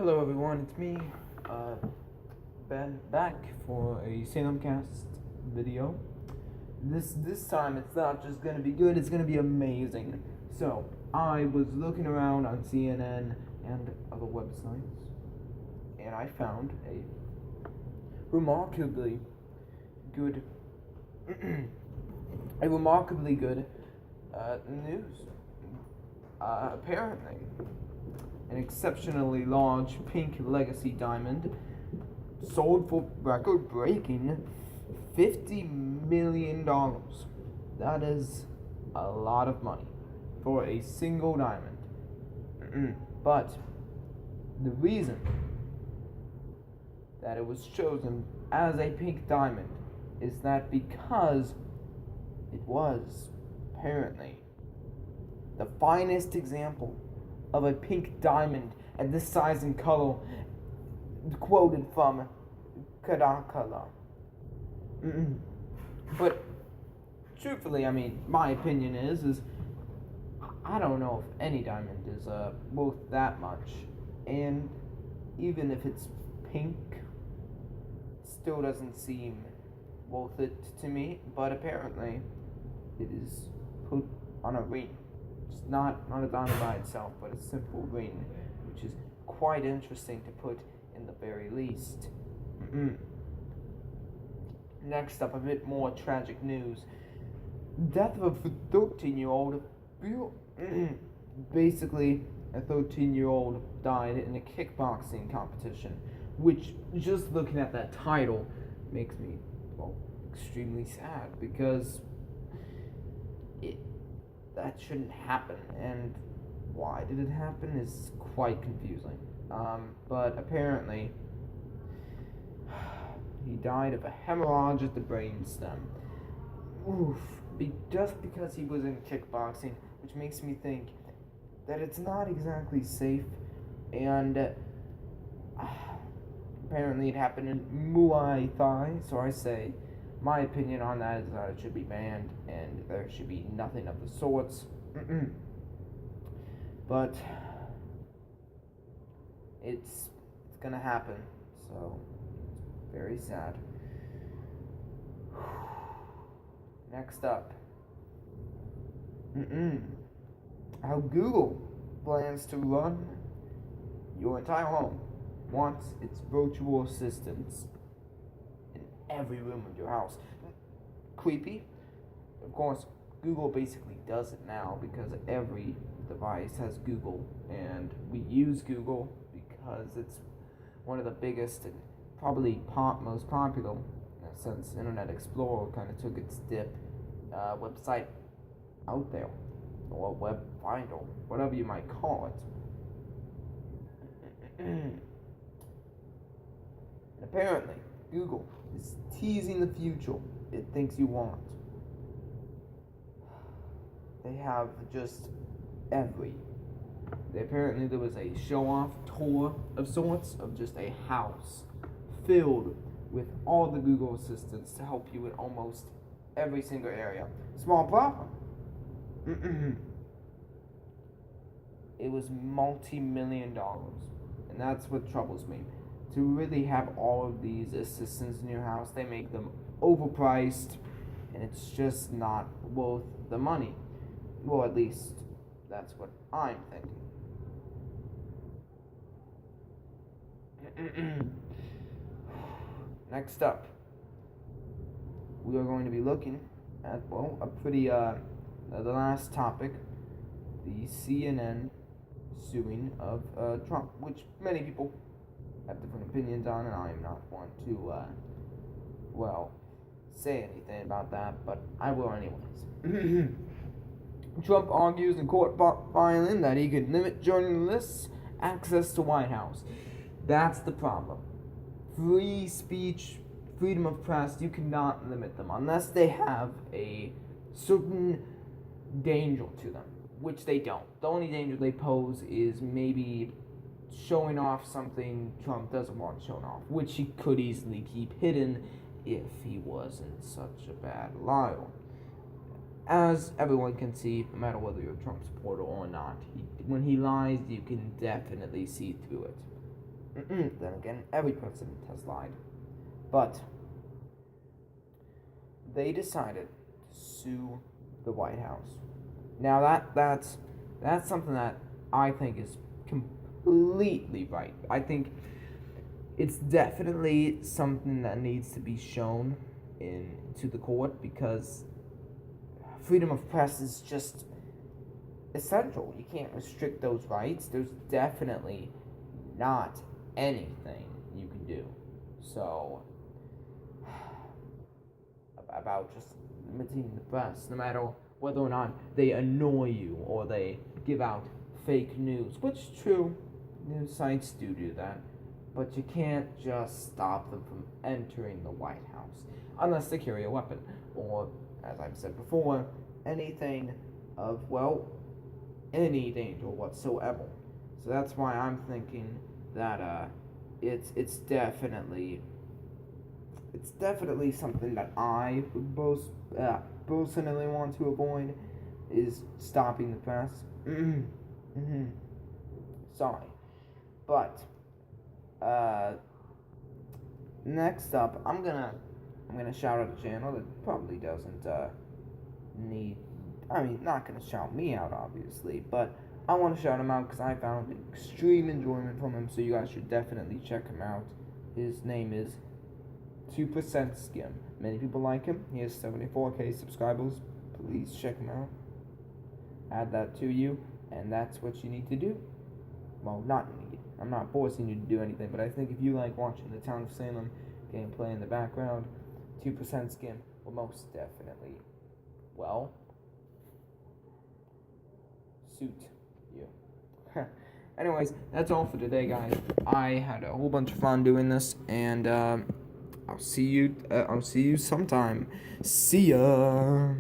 Hello everyone, it's me, Ben, back for a salemcast video. This time it's not just gonna be good, it's gonna be amazing. So, I was looking around on CNN and other websites, and I found a remarkably good, news. Apparently, an exceptionally large pink legacy diamond sold for record-breaking $50 million. That is a lot of money for a single diamond. But the reason that it was chosen as a pink diamond is that because it was apparently the finest example of a pink diamond at this size and color, quoted from Kadakala. But truthfully, I mean, my opinion is I don't know if any diamond is worth that much, and even if it's pink, still doesn't seem worth it to me. But apparently, it is put on a ring. It's not a diamond by itself, but a simple ring, which is quite interesting to put in the very least. Next up, a bit more tragic news. Death of a 13-year-old. Basically, a 13-year-old died in a kickboxing competition, which, just looking at that title, makes me, extremely sad, because that shouldn't happen, and why did it happen is quite confusing. But apparently, he died of a hemorrhage at the brainstem. Just because he was in kickboxing, which makes me think that it's not exactly safe, and apparently it happened in Muay Thai, so I say my opinion on that is that it should be banned, and there should be nothing of the sorts. But it's gonna happen, so it's very sad. Next up, how Google plans to run your entire home once its virtual assistants in every room of your house. Creepy. Of course, Google basically does it now because every device has Google, and we use Google because it's one of the biggest and probably most popular, since Internet Explorer kind of took its dip, website out there, or web finder, whatever you might call it. And apparently, Google is teasing the future it thinks you want. They have just apparently there was a show-off tour of sorts of just a house filled with all the Google assistants to help you in almost every single area. Small problem. It was multi-million dollars, and that's what troubles me. To really have all of these assistants in your house, they make them overpriced, and it's just not worth the money. Well, at least that's what I'm thinking. Next up, we are going to be looking at, a pretty, the last topic, the CNN suing of Trump, which many people have different opinions on, and I am not one to, say anything about that, but I will anyways. Trump argues in court filing that he could limit journalists' access to White House. That's the problem. Free speech, freedom of press, you cannot limit them unless they have a certain danger to them, which they don't. The only danger they pose is maybe showing off something Trump doesn't want shown off, which he could easily keep hidden if he wasn't such a bad liar. As everyone can see, no matter whether you're a Trump supporter or not, when he lies, you can definitely see through it. Then again, every president has lied. But they decided to sue the White House. Now that's something that I think is completely right. I think it's definitely something that needs to be shown to the court because freedom of press is just essential. You can't restrict those rights. There's definitely not anything you can do. So about just limiting the press, no matter whether or not they annoy you or they give out fake news, which is true, news sites do that, but you can't just stop them from entering the White House unless they carry a weapon or, as I've said before, anything of, well, any danger whatsoever. So that's why I'm thinking that it's definitely something that I would personally want to avoid is stopping the press. Sorry, but next up, I'm gonna shout out a channel that probably doesn't need. I mean, not gonna shout me out, obviously, but I want to shout him out because I found extreme enjoyment from him. So you guys should definitely check him out. His name is 2% Skim. Many people like him. He has 74k subscribers. Please check him out. Add that to you, and that's what you need to do. Well, not need. I'm not forcing you to do anything, but I think if you like watching the town of Salem gameplay in the background, 2% Skim will most definitely, well, suit you. Anyways, that's all for today, guys. I had a whole bunch of fun doing this, and I'll see you sometime. See ya.